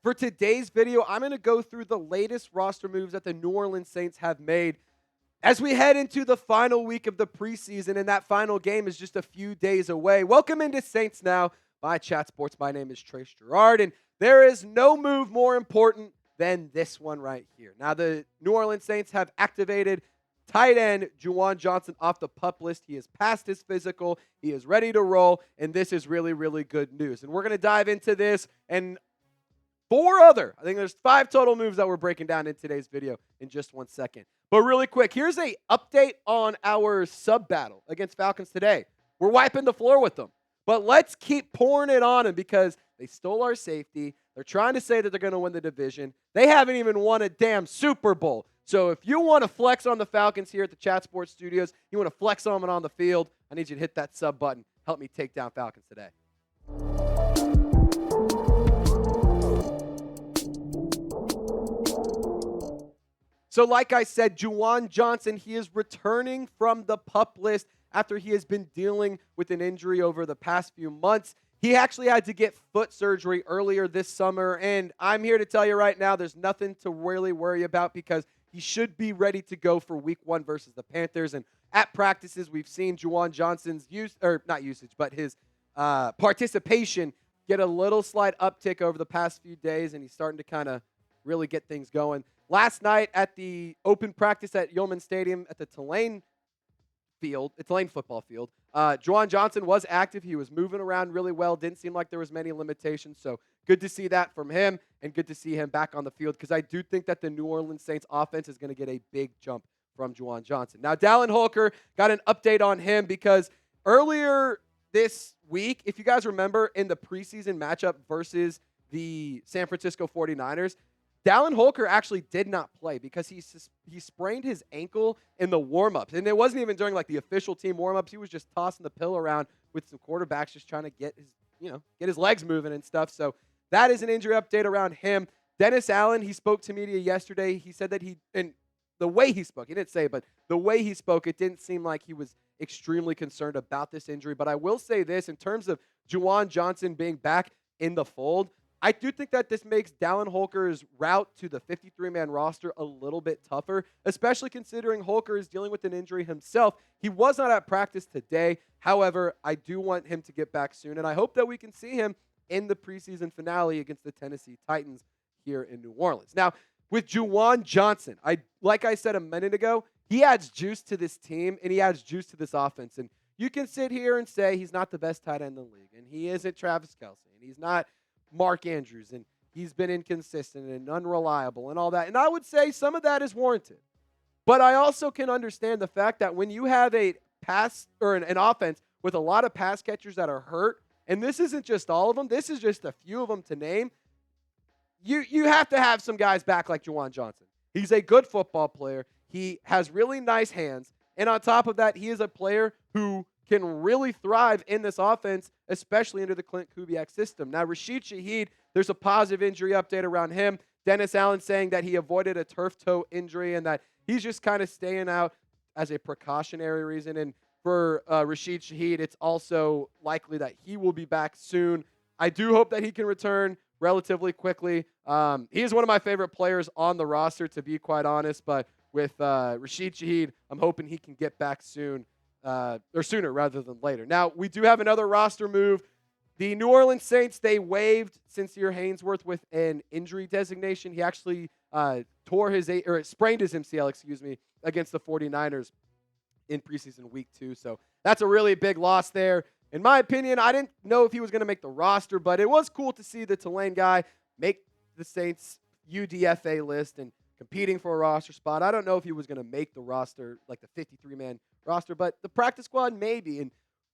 For today's video, I'm going to go through the latest roster moves that the New Orleans Saints have made as we head into the final week of the preseason, and that final game is just a few days away. Welcome into Saints Now by Chat Sports. My name is Trace Girouard, and there is no move more important than this one right here. Now, the New Orleans Saints have activated tight end Juwan Johnson off the PUP list. He has passed his physical. He is ready to roll, and this is really, really good news. And we're going to dive into this and I think there's 5 total moves that we're breaking down in today's video in just 1 second. But really quick, here's a update on our sub battle against Falcons today. We're wiping the floor with them. But let's keep pouring it on them because they stole our safety. They're trying to say that they're going to win the division. They haven't even won a damn Super Bowl. So if you want to flex on the Falcons here at the Chat Sports Studios, you want to flex on them on the field, I need you to hit that sub button. Help me take down Falcons today. So like I said, Juwan Johnson, he is returning from the PUP list after he has been dealing with an injury over the past few months. He actually had to get foot surgery earlier this summer, and I'm here to tell you right now there's nothing to really worry about because he should be ready to go for week 1 versus the Panthers. And at practices, we've seen Juwan Johnson's his participation get a little slight uptick over the past few days, and he's starting to kind of really get things going. Last night at the open practice at Yulman Stadium at the Tulane football field, Juwan Johnson was active. He was moving around really well. Didn't seem like there was many limitations. So good to see that from him and good to see him back on the field because I do think that the New Orleans Saints offense is going to get a big jump from Juwan Johnson. Now, Dallin Holker, got an update on him because earlier this week, if you guys remember in the preseason matchup versus the San Francisco 49ers, Dallin Holker actually did not play because he sprained his ankle in the warm-ups. And it wasn't even during like the official team warm-ups. He was just tossing the pill around with some quarterbacks just trying to get his legs moving and stuff. So that is an injury update around him. Dennis Allen, he spoke to media yesterday. He said that the way he spoke, he didn't say it, but the way he spoke, it didn't seem like he was extremely concerned about this injury. But I will say this, in terms of Juwan Johnson being back in the fold, I do think that this makes Dallin Holker's route to the 53-man roster a little bit tougher, especially considering Holker is dealing with an injury himself. He was not at practice today. However, I do want him to get back soon, and I hope that we can see him in the preseason finale against the Tennessee Titans here in New Orleans. Now, with Juwan Johnson, like I said a minute ago, he adds juice to this team, and he adds juice to this offense. And you can sit here and say he's not the best tight end in the league, and he isn't Travis Kelce, and he's not Mark Andrews, and he's been inconsistent and unreliable and all that. And I would say some of that is warranted. But I also can understand the fact that when you have a pass or an offense with a lot of pass catchers that are hurt, and this isn't just all of them, this is just a few of them to name, you have to have some guys back like Juwan Johnson. He's a good football player. He has really nice hands. And on top of that, he is a player who can really thrive in this offense, especially under the Clint Kubiak system. Now, Rashid Shaheed, there's a positive injury update around him. Dennis Allen saying that he avoided a turf toe injury and that he's just kind of staying out as a precautionary reason. And for Rashid Shaheed, it's also likely that he will be back soon. I do hope that he can return relatively quickly. He is one of my favorite players on the roster, to be quite honest. But with Rashid Shaheed, I'm hoping he can get back soon. Or sooner rather than later. Now, we do have another roster move. The New Orleans Saints, they waived Sincere Haynesworth with an injury designation. He actually sprained his MCL, against the 49ers in preseason week 2. So that's a really big loss there. In my opinion, I didn't know if he was going to make the roster, but it was cool to see the Tulane guy make the Saints UDFA list and competing for a roster spot. I don't know if he was going to make the roster, like the 53-man roster, but the practice squad maybe. And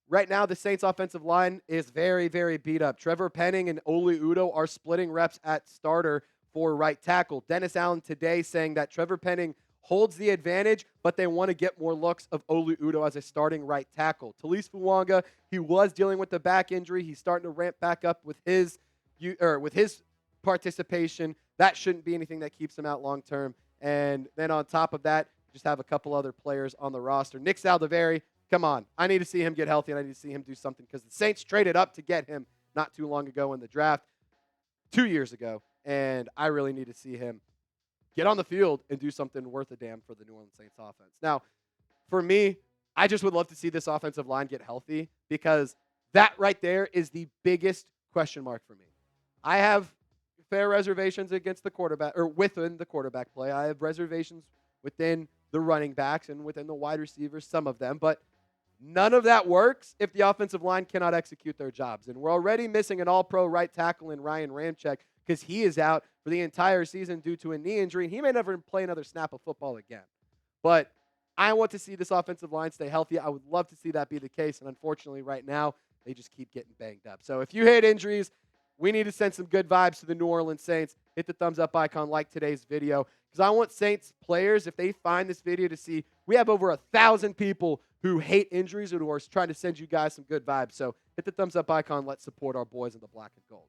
right now, the Saints offensive line is very, very beat up. Trevor Penning and Oli Udoh are splitting reps at starter for right tackle. Dennis Allen today saying that Trevor Penning holds the advantage, but they want to get more looks of Oli Udoh as a starting right tackle. Talise Fuanga, he was dealing with the back injury. He's starting to ramp back up with his participation. That shouldn't be anything that keeps him out long term. And then on top of that, just have a couple other players on the roster. Nick Saldiveri, come on. I need to see him get healthy, and I need to see him do something because the Saints traded up to get him not too long ago in the draft, 2 years ago. and I really need to see him get on the field and do something worth a damn for the New Orleans Saints offense. Now, for me, I just would love to see this offensive line get healthy because that right there is the biggest question mark for me. I have fair reservations against the quarterback or within the quarterback play. I have reservations within the running backs and within the wide receivers, some of them, but none of that works if the offensive line cannot execute their jobs. And we're already missing an all-pro right tackle in Ryan Ramczyk because he is out for the entire season due to a knee injury. He may never play another snap of football again. But I want to see this offensive line stay healthy. I would love to see that be the case. And unfortunately, right now, they just keep getting banged up. So if you hate injuries, we need to send some good vibes to the New Orleans Saints. Hit the thumbs up icon, like today's video, because I want Saints players, if they find this video, to see we have over 1,000 people who hate injuries and who are trying to send you guys some good vibes. So hit the thumbs up icon. Let's support our boys in the black and gold.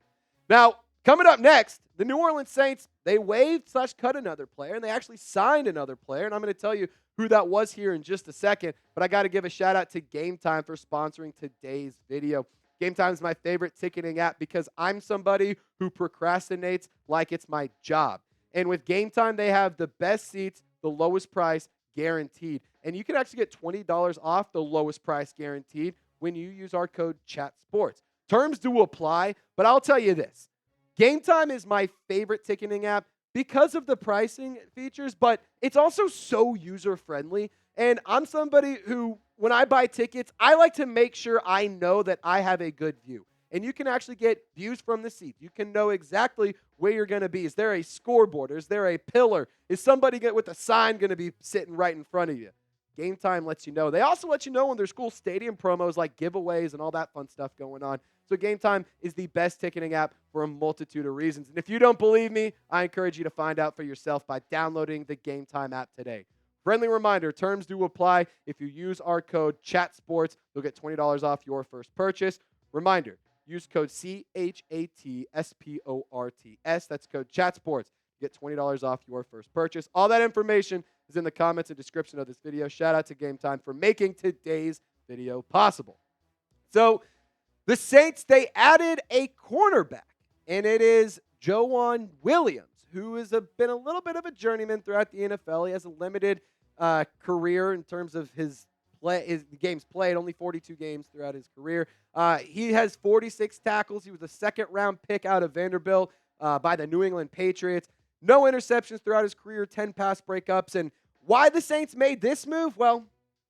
Now, coming up next, the New Orleans Saints, they waived/cut another player, and they actually signed another player, and I'm going to tell you who that was here in just a second, but I got to give a shout-out to Game Time for sponsoring today's video. Game Time is my favorite ticketing app because I'm somebody who procrastinates like it's my job. And with Game Time, they have the best seats, the lowest price, guaranteed. And you can actually get $20 off the lowest price guaranteed when you use our code CHATSPORTS. Terms do apply, but I'll tell you this. Game Time is my favorite ticketing app because of the pricing features, but it's also so user-friendly. And I'm somebody who, when I buy tickets, I like to make sure I know that I have a good view. And you can actually get views from the seat. You can know exactly where you're going to be. Is there a scoreboard? Is there a pillar? Is somebody with a sign going to be sitting right in front of you? Game Time lets you know. They also let you know when there's cool stadium promos like giveaways and all that fun stuff going on. So Game Time is the best ticketing app for a multitude of reasons. And if you don't believe me, I encourage you to find out for yourself by downloading the Game Time app today. Friendly reminder, terms do apply. If you use our code CHATSPORTS, you'll get $20 off your first purchase. Reminder, use code CHATSPORTS. That's code CHATSPORTS. Get $20 off your first purchase. All that information is in the comments and description of this video. Shout out to Game Time for making today's video possible. So the Saints, they added a cornerback, and it is Juwan Williams, who has been a little bit of a journeyman throughout the NFL. He has a limited career in terms of his games played, only 42 games throughout his career. He has 46 tackles. He was a second-round pick out of Vanderbilt by the New England Patriots. No interceptions throughout his career, 10 pass breakups. And why the Saints made this move? Well,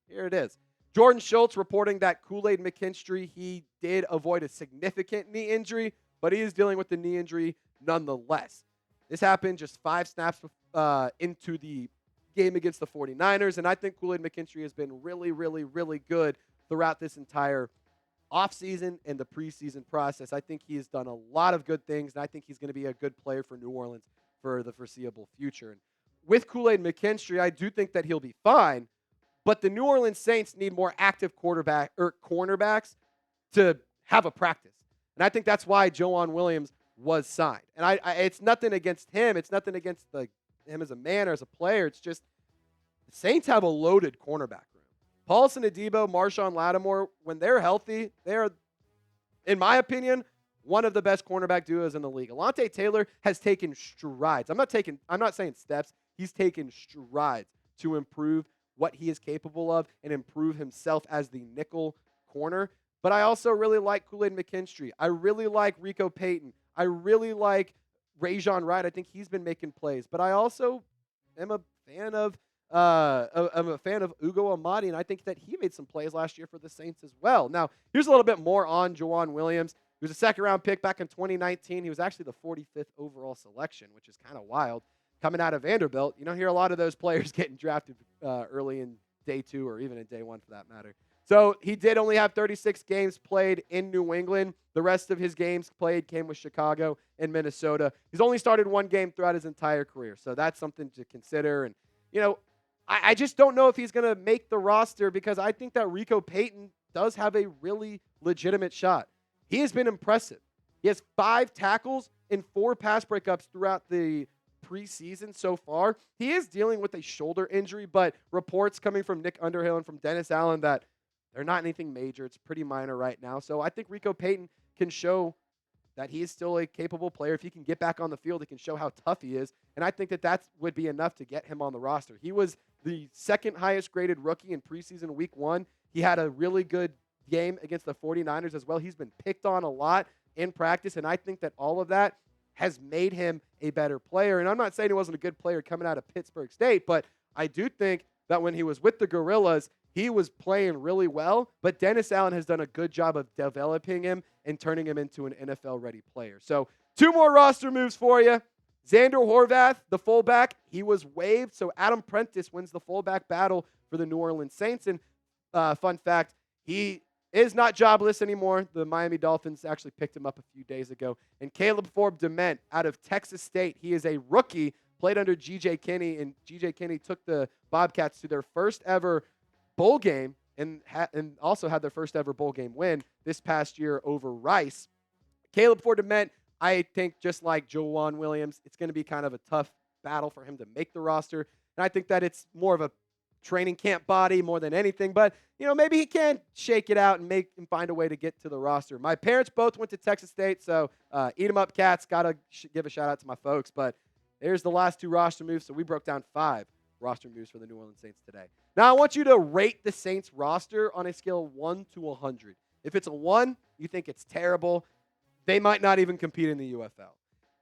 here it is. Jordan Schultz reporting that Kool-Aid McKinstry, he did avoid a significant knee injury, but he is dealing with the knee injury nonetheless. This happened just 5 snaps into the game against the 49ers, and I think Kool-Aid McKinstry has been really, really, really good throughout this entire offseason and the preseason process. I think he has done a lot of good things, and I think he's going to be a good player for New Orleans for the foreseeable future. And with Kool-Aid McKinstry, I do think that he'll be fine, but the New Orleans Saints need more active cornerbacks to have a practice. And I think that's why Juwan Williams was signed. And it's nothing against him. It's nothing against him as a man or as a player. It's just the Saints have a loaded cornerback room. Paulson Adebo, Marshon Lattimore, when they're healthy, they're, in my opinion, one of the best cornerback duos in the league. Alontae Taylor has taken strides. I'm not saying steps. He's taken strides to improve what he is capable of and improve himself as the nickel corner. But I also really like Kool-Aid McKinstry. I really like Rico Payton. I really like Rajon Wright. I think he's been making plays. But I also am a fan of Ugo Amadi, and I think that he made some plays last year for the Saints as well. Now, here's a little bit more on Juwan Williams. He was a second-round pick back in 2019. He was actually the 45th overall selection, which is kind of wild. Coming out of Vanderbilt, you don't hear a lot of those players getting drafted early in day 2 or even in day 1 for that matter. So he did only have 36 games played in New England. The rest of his games played came with Chicago and Minnesota. He's only started 1 game throughout his entire career. So that's something to consider. And, I just don't know if he's going to make the roster because I think that Rico Payton does have a really legitimate shot. He has been impressive. He has 5 tackles and 4 pass breakups throughout the preseason so far. He is dealing with a shoulder injury, but reports coming from Nick Underhill and from Dennis Allen that they're not anything major. It's pretty minor right now. So I think Rico Payton can show that he is still a capable player. If he can get back on the field, he can show how tough he is. And I think that would be enough to get him on the roster. He was the second highest graded rookie in preseason week 1. He had a really good game against the 49ers as well. He's been picked on a lot in practice, and I think that all of that has made him a better player. And I'm not saying he wasn't a good player coming out of Pittsburgh State, but I do think that when he was with the Gorillas, he was playing really well, but Dennis Allen has done a good job of developing him and turning him into an NFL-ready player. So 2 more roster moves for you. Xander Horvath, the fullback, he was waived, so Adam Prentice wins the fullback battle for the New Orleans Saints. And fun fact, he is not jobless anymore. The Miami Dolphins actually picked him up a few days ago. And Caleb Forbes-Dement out of Texas State, he is a rookie, played under G.J. Kinney, and G.J. Kinney took the Bobcats to their first ever bowl game and also had their first ever bowl game win this past year over Rice. Caleb Forbes-Dement, I think just like Juwan Williams, it's going to be kind of a tough battle for him to make the roster. And I think that it's more of a training camp body more than anything. But, maybe he can shake it out and find a way to get to the roster. My parents both went to Texas State, so eat 'em up, Cats. Got to give a shout-out to my folks. But there's the last 2 roster moves, so we broke down 5 roster moves for the New Orleans Saints today. Now, I want you to rate the Saints roster on a scale of 1 to 100. If it's a 1, you think it's terrible. They might not even compete in the UFL.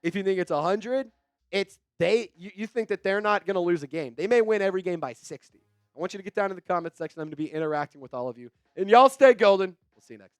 If you think it's 100, you think that they're not going to lose a game. They may win every game by 60. I want you to get down in the comments section. I'm going to be interacting with all of you. And y'all stay golden. We'll see you next time.